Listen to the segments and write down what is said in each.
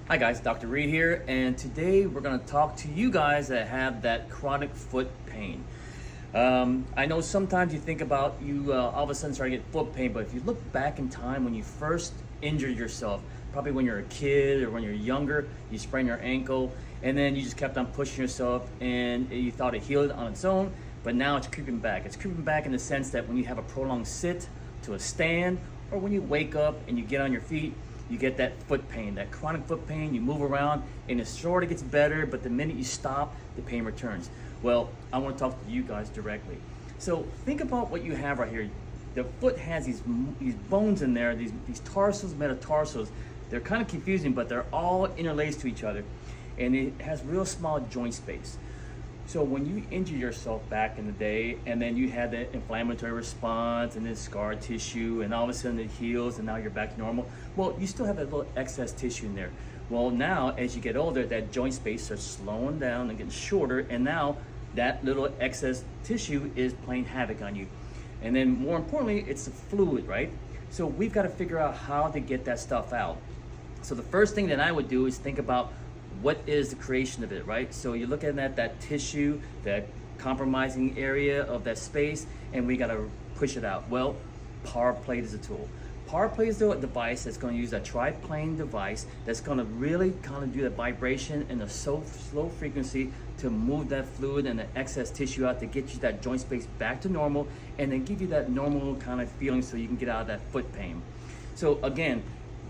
Hi guys, Dr. Rhee here, and today we're going to talk to you guys that have that chronic foot pain. I know sometimes you think about all of a sudden start to get foot pain, but if you look back in time when you first injured yourself, probably when you're a kid or when you're younger, you sprained your ankle and then you just kept on pushing yourself and you thought it healed on its own, but now it's creeping back. It's creeping back in the sense that when you have a prolonged sit to a stand, or when you wake up and you get on your feet, you get that foot pain, that chronic foot pain. You move around and it sort of gets better, but the minute you stop, the pain returns. Well, I want to talk to you guys directly. So think about what you have right here. The foot has these bones in there, these tarsals, metatarsals. They're kind of confusing, but they're all interlaced to each other. And it has real small joint space. So when you injure yourself back in the day, and then you had the inflammatory response and then scar tissue, and all of a sudden it heals and now you're back to normal, well, you still have that little excess tissue in there. Well, now as you get older, that joint space starts slowing down and getting shorter, and now that little excess tissue is playing havoc on you. And then more importantly, it's the fluid, right? So we've got to figure out how to get that stuff out. So the first thing that I would do is think about what is the creation of it, right? So you're looking at that tissue, that compromising area of that space, and we gotta push it out. Well, power plate is a tool. Power plate is a device that's gonna use a triplane device that's gonna really kind of do that vibration in a slow frequency to move that fluid and the excess tissue out to get you that joint space back to normal, and then give you that normal kind of feeling so you can get out of that foot pain. So again,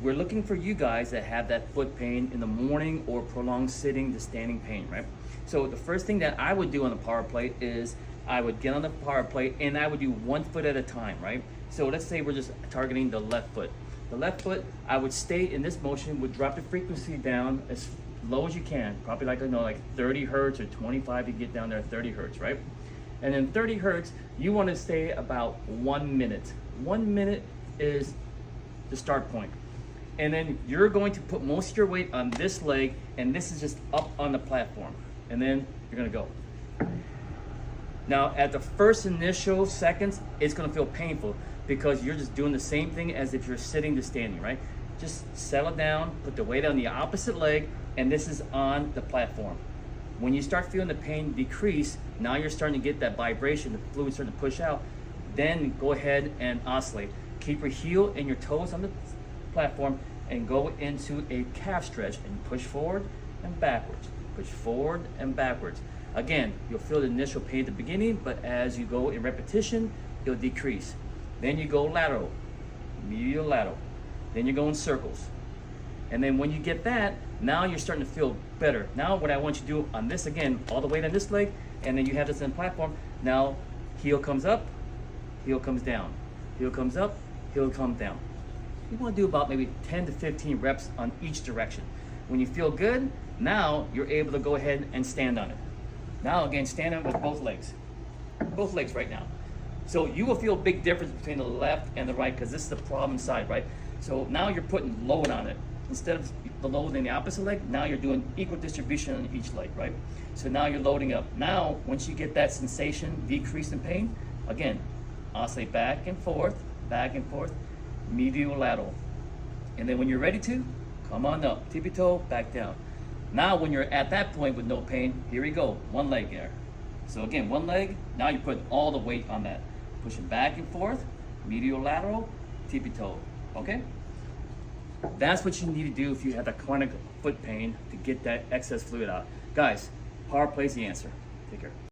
we're looking for you guys that have that foot pain in the morning or prolonged sitting to standing pain, right? So the first thing that I would do on the power plate is I would get on the power plate and I would do 1 foot at a time, right? So let's say we're just targeting the left foot. The left foot, I would stay in this motion, would drop the frequency down as low as you can, probably like 30 hertz or 25, you get down there 30 hertz, right? And then 30 hertz, you want to stay about 1 minute. 1 minute is the start point. And then you're going to put most of your weight on this leg, and this is just up on the platform. And then you're gonna go. Now, at the first initial seconds, it's gonna feel painful because you're just doing the same thing as if you're sitting to standing, right? Just settle down, put the weight on the opposite leg, and this is on the platform. When you start feeling the pain decrease, now you're starting to get that vibration, the fluid starting to push out, then go ahead and oscillate. Keep your heel and your toes on the platform and go into a calf stretch and push forward and backwards, push forward and backwards. Again, you'll feel the initial pain at the beginning, but as you go in repetition, it'll decrease. Then you go lateral, medial lateral. Then you go in circles. And then when you get that, now you're starting to feel better. Now what I want you to do on this, again, all the weight on this leg, and then you have this in the platform. Now heel comes up, heel comes down, heel comes up, heel comes down. You want to do about maybe 10 to 15 reps on each direction. When you feel good, now you're able to go ahead and stand on it. Now again, stand on it with both legs right now. So you will feel a big difference between the left and the right because this is the problem side, right? So now you're putting load on it. Instead of the load in the opposite leg, now you're doing equal distribution on each leg, right? So now you're loading up. Now, once you get that sensation, decrease in pain, again, oscillate back and forth, medial lateral. And then when you're ready to, come on up, tippy toe, back down. Now when you're at that point with no pain, here we go, 1 leg there. So again, 1 leg, now you're putting all the weight on that. Pushing back and forth, medial lateral, tippy toe, okay? That's what you need to do if you have that chronic foot pain to get that excess fluid out. Guys, power plate's the answer. Take care.